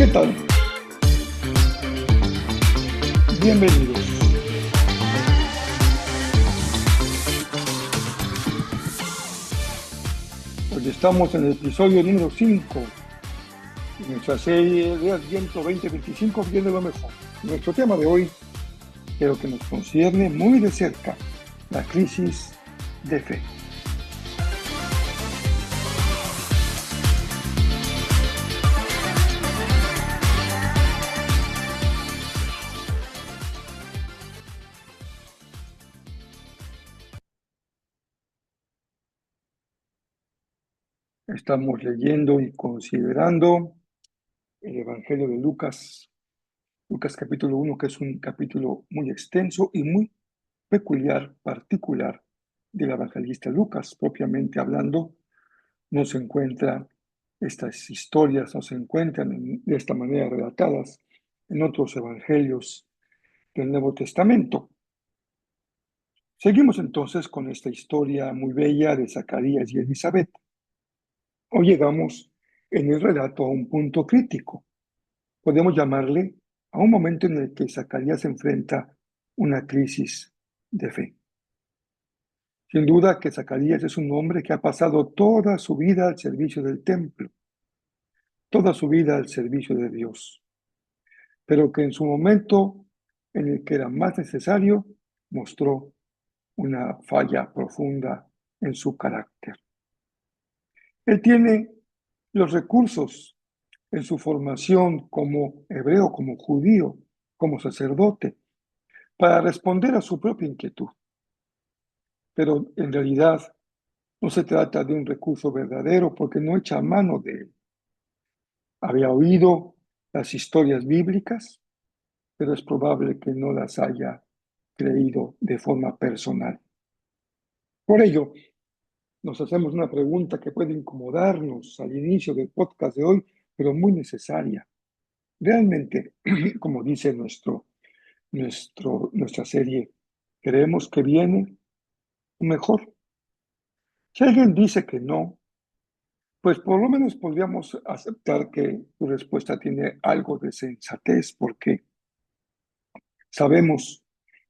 ¿Qué tal? Bienvenidos. Hoy estamos en el episodio número 5 de nuestra serie de Adviento 2025, viendo lo mejor. Nuestro tema de hoy, creo que nos concierne muy de cerca, la crisis de fe. Estamos leyendo y considerando el Evangelio de Lucas, Lucas capítulo 1, que es un capítulo muy extenso y muy peculiar, particular del evangelista Lucas. Propiamente hablando, no se encuentran estas historias, no se encuentran de esta manera relatadas en otros evangelios del Nuevo Testamento. Seguimos entonces con esta historia muy bella de Zacarías y Elizabeth. Hoy llegamos en el relato a un punto crítico. Podemos llamarle a un momento en el que Zacarías enfrenta una crisis de fe. Sin duda que Zacarías es un hombre que ha pasado toda su vida al servicio del templo, toda su vida al servicio de Dios, pero que en su momento en el que era más necesario mostró una falla profunda en su carácter. Él tiene los recursos en su formación como hebreo, como judío, como sacerdote, para responder a su propia inquietud. Pero en realidad no se trata de un recurso verdadero porque no echa mano de él. Había oído las historias bíblicas, pero es probable que no las haya creído de forma personal. Por ello, nos hacemos una pregunta que puede incomodarnos al inicio del podcast de hoy, pero muy necesaria. Realmente, como dice nuestra serie, ¿creemos que viene mejor? Si alguien dice que no, pues por lo menos podríamos aceptar que tu respuesta tiene algo de sensatez, porque sabemos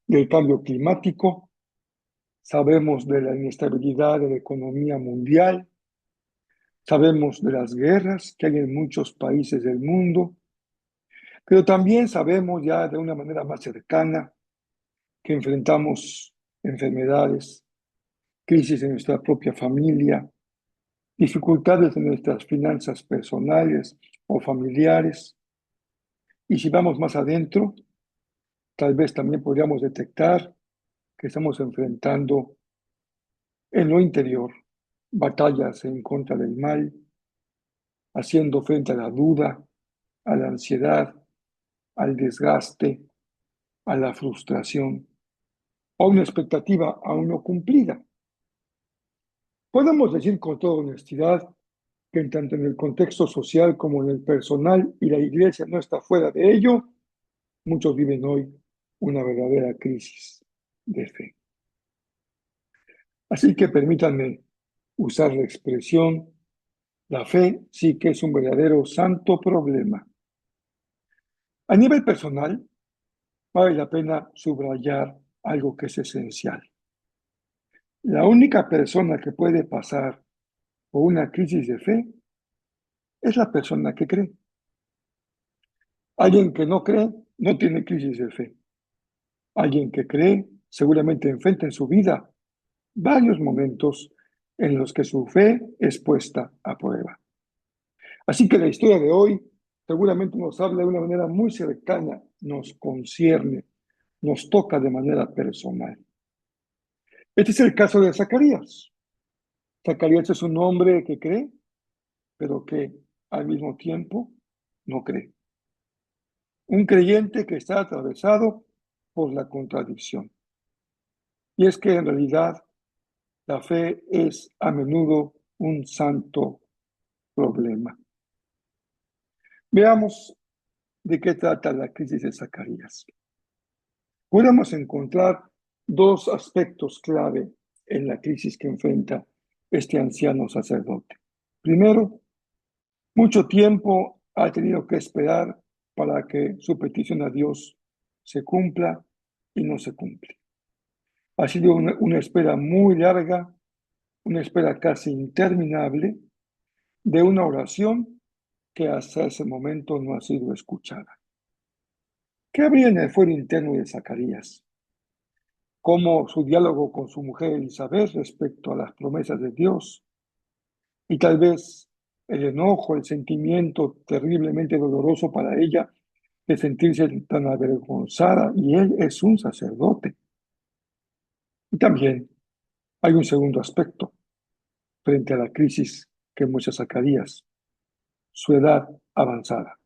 del cambio climático, sabemos de la inestabilidad de la economía mundial, sabemos de las guerras que hay en muchos países del mundo, pero también sabemos ya de una manera más cercana que enfrentamos enfermedades, crisis en nuestra propia familia, dificultades en nuestras finanzas personales o familiares. Y si vamos más adentro, tal vez también podríamos detectar que estamos enfrentando en lo interior batallas en contra del mal, haciendo frente a la duda, a la ansiedad, al desgaste, a la frustración o a una expectativa aún no cumplida. Podemos decir con toda honestidad que tanto en el contexto social como en el personal, y la iglesia no está fuera de ello, muchos viven hoy una verdadera crisis de fe. Así que permítanme usar la expresión, la fe sí que es un verdadero santo problema. A nivel personal, vale la pena subrayar algo que es esencial. La única persona que puede pasar por una crisis de fe es la persona que cree. Alguien que no cree no tiene crisis de fe. Alguien que cree seguramente enfrenta en su vida varios momentos en los que su fe es puesta a prueba. Así que la historia de hoy seguramente nos habla de una manera muy cercana, nos concierne, nos toca de manera personal. Este es el caso de Zacarías. Zacarías es un hombre que cree, pero que al mismo tiempo no cree. Un creyente que está atravesado por la contradicción. Y es que en realidad la fe es a menudo un santo problema. Veamos de qué trata la crisis de Zacarías. Podemos encontrar dos aspectos clave en la crisis que enfrenta este anciano sacerdote. Primero, mucho tiempo ha tenido que esperar para que su petición a Dios se cumpla y no se cumple. Ha sido una espera muy larga, una espera casi interminable de una oración que hasta ese momento no ha sido escuchada. ¿Qué habría en el fuero interno de Zacarías? ¿Cómo su diálogo con su mujer Elizabeth respecto a las promesas de Dios? Y tal vez el enojo, el sentimiento terriblemente doloroso para ella de sentirse tan avergonzada, y él es un sacerdote. Y también hay un segundo aspecto frente a la crisis que muestra Zacarías, su edad avanzada.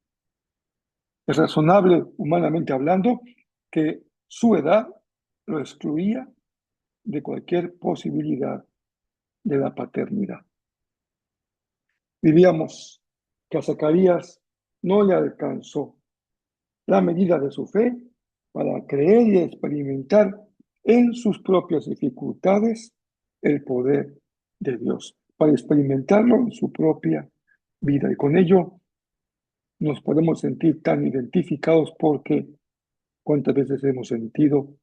Es razonable, humanamente hablando, que su edad lo excluía de cualquier posibilidad de la paternidad. Diríamos que a Zacarías no le alcanzó la medida de su fe para creer y experimentar en sus propias dificultades el poder de Dios, para experimentarlo en su propia vida. Y con ello nos podemos sentir tan identificados porque cuántas veces hemos sentido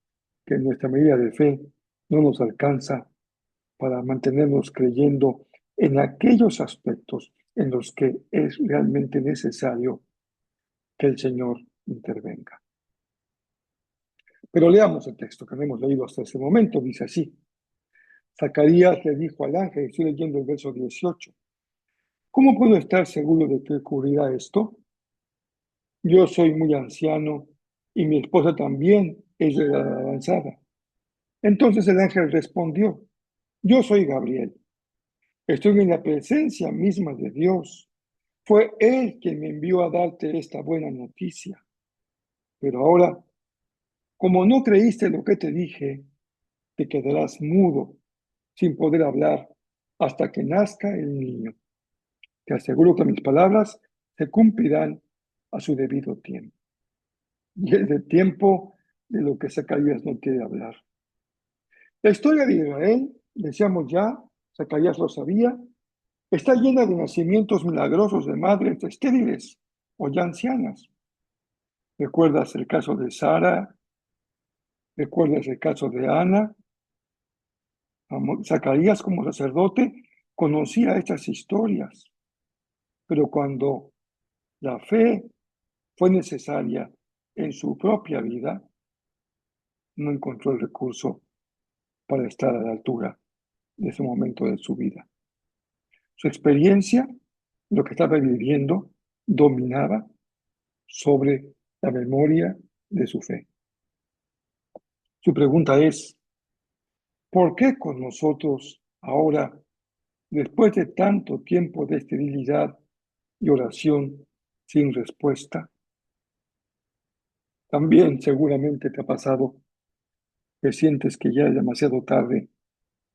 que nuestra medida de fe no nos alcanza para mantenernos creyendo en aquellos aspectos en los que es realmente necesario que el Señor intervenga. Pero leamos el texto que no hemos leído hasta ese momento. Dice así: Zacarías le dijo al ángel, estoy leyendo el verso 18, ¿cómo puedo estar seguro de que ocurrirá esto? Yo soy muy anciano y mi esposa también es de edad avanzada. Entonces el ángel respondió, yo soy Gabriel, estoy en la presencia misma de Dios. Fue Él quien me envió a darte esta buena noticia. Pero ahora, como no creíste lo que te dije, te quedarás mudo, sin poder hablar, hasta que nazca el niño. Te aseguro que mis palabras se cumplirán a su debido tiempo. Y es el tiempo de lo que Zacarías no quiere hablar. La historia de Israel, decíamos ya, Zacarías lo sabía, está llena de nacimientos milagrosos de madres estériles o ya ancianas. ¿Recuerdas el caso de Sara? ¿Recuerdas el caso de Ana? Zacarías como sacerdote conocía estas historias, pero cuando la fe fue necesaria en su propia vida, no encontró el recurso para estar a la altura de ese momento de su vida. Su experiencia, lo que estaba viviendo, dominaba sobre la memoria de su fe. Su pregunta es, ¿por qué con nosotros ahora, después de tanto tiempo de esterilidad y oración sin respuesta? También seguramente te ha pasado que sientes que ya es demasiado tarde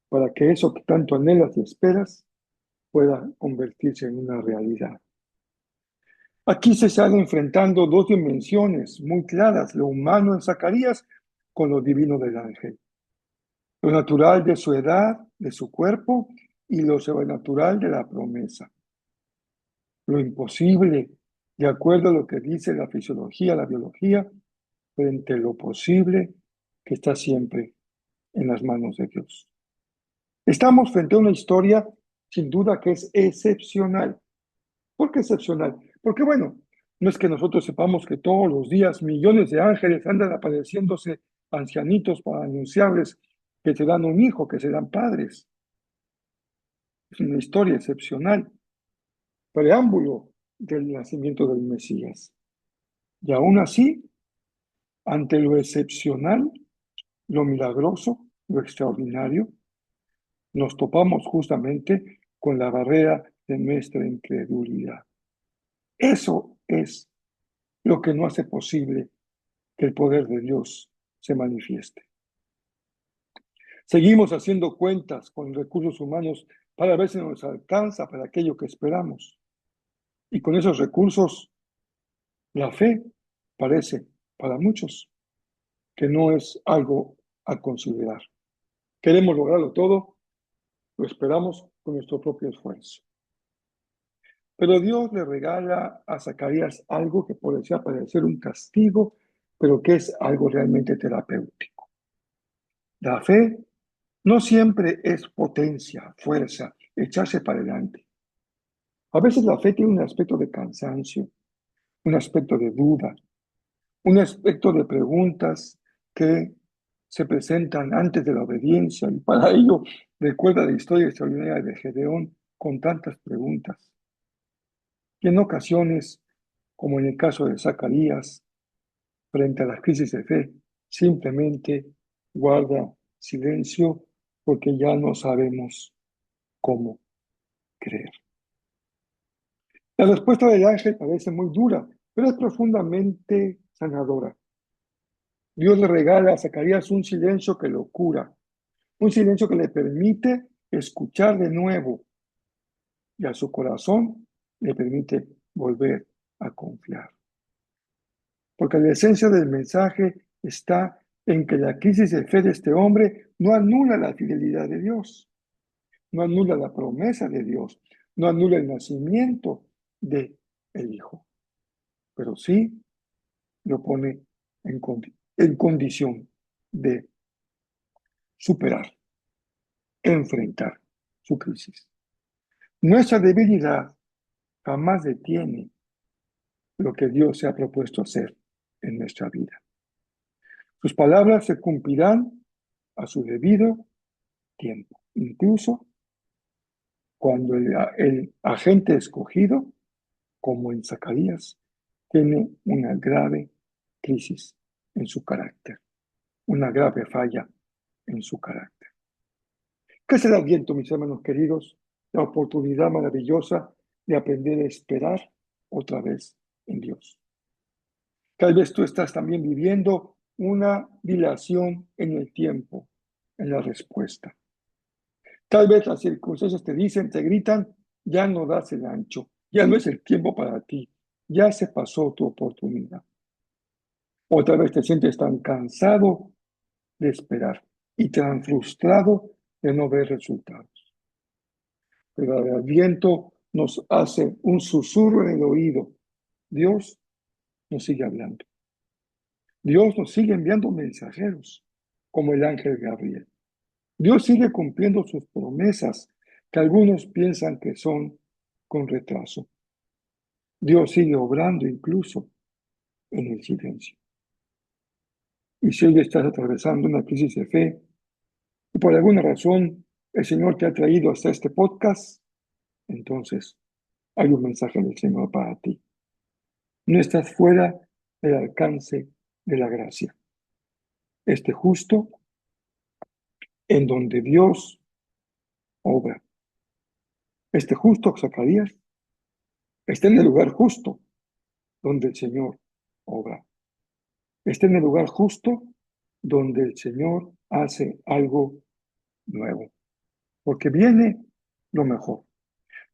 para que eso que tanto anhelas y esperas pueda convertirse en una realidad. Aquí se están enfrentando dos dimensiones muy claras, lo humano en Zacarías con lo divino del ángel. Lo natural de su edad, de su cuerpo, y lo sobrenatural de la promesa. Lo imposible, de acuerdo a lo que dice la fisiología, la biología, frente a lo posible que está siempre en las manos de Dios. Estamos frente a una historia sin duda que es excepcional. ¿Por qué excepcional? Porque bueno, no es que nosotros sepamos que todos los días millones de ángeles andan apareciéndose ancianitos para anunciarles que serán un hijo, que serán padres. Es una historia excepcional, preámbulo del nacimiento del Mesías. Y aún así, ante lo excepcional, lo milagroso, lo extraordinario, nos topamos justamente con la barrera de nuestra incredulidad. Eso es lo que no hace posible que el poder de Dios se manifieste. Seguimos haciendo cuentas con recursos humanos para ver si nos alcanza para aquello que esperamos. Y con esos recursos, la fe parece para muchos que no es algo a considerar. Queremos lograrlo todo, lo esperamos con nuestro propio esfuerzo. Pero Dios le regala a Zacarías algo que podría parecer un castigo, pero que es algo realmente terapéutico. La fe no siempre es potencia, fuerza, echarse para adelante. A veces la fe tiene un aspecto de cansancio, un aspecto de duda, un aspecto de preguntas que se presentan antes de la obediencia. Y para ello recuerda la historia extraordinaria de Gedeón con tantas preguntas. Y en ocasiones, como en el caso de Zacarías, frente a las crisis de fe, simplemente guarda silencio porque ya no sabemos cómo creer. La respuesta del ángel parece muy dura, pero es profundamente sanadora. Dios le regala a Zacarías un silencio que lo cura, un silencio que le permite escuchar de nuevo y a su corazón le permite volver a confiar. Porque la esencia del mensaje está en que la crisis de fe de este hombre no anula la fidelidad de Dios, no anula la promesa de Dios, no anula el nacimiento de el Hijo, pero sí lo pone en condición de superar, enfrentar su crisis. Nuestra debilidad jamás detiene lo que Dios se ha propuesto hacer en nuestra vida. Sus palabras se cumplirán a su debido tiempo, incluso cuando el agente escogido, como en Zacarías, tiene una grave crisis en su carácter, una grave falla en su carácter. ¿Qué es el Adviento, mis hermanos queridos? La oportunidad maravillosa de aprender a esperar otra vez en Dios. Tal vez tú estás también viviendo una dilación en el tiempo, en la respuesta. Tal vez las circunstancias te dicen, te gritan, ya no das el ancho, ya no es el tiempo para ti, ya se pasó tu oportunidad. Otra vez te sientes tan cansado de esperar y tan frustrado de no ver resultados. Pero el viento nos hace un susurro en el oído. Dios nos sigue hablando. Dios nos sigue enviando mensajeros, como el ángel Gabriel. Dios sigue cumpliendo sus promesas, que algunos piensan que son con retraso. Dios sigue obrando incluso en el silencio. Y si hoy estás atravesando una crisis de fe y por alguna razón el Señor te ha traído hasta este podcast, entonces hay un mensaje del Señor para ti. No estás fuera del alcance de la gracia. Este justo en donde Dios obra. Este justo, Zacarías, está en el lugar justo donde el Señor obra. Está en el lugar justo donde el Señor hace algo nuevo. Porque viene lo mejor.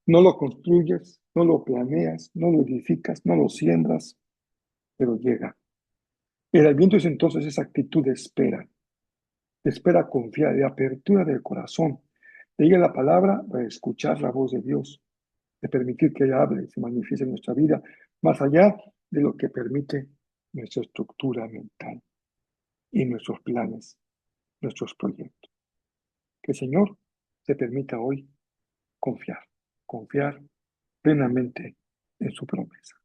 No lo construyes, no lo planeas, no lo edificas, no lo siembras, pero llega. El Adviento es entonces esa actitud de espera confiada, de apertura del corazón, de ir a la palabra para escuchar la voz de Dios, de permitir que Él hable, se manifieste en nuestra vida, más allá de lo que permite nuestra estructura mental y nuestros planes, nuestros proyectos. Que el Señor te permita hoy confiar, confiar plenamente en su promesa.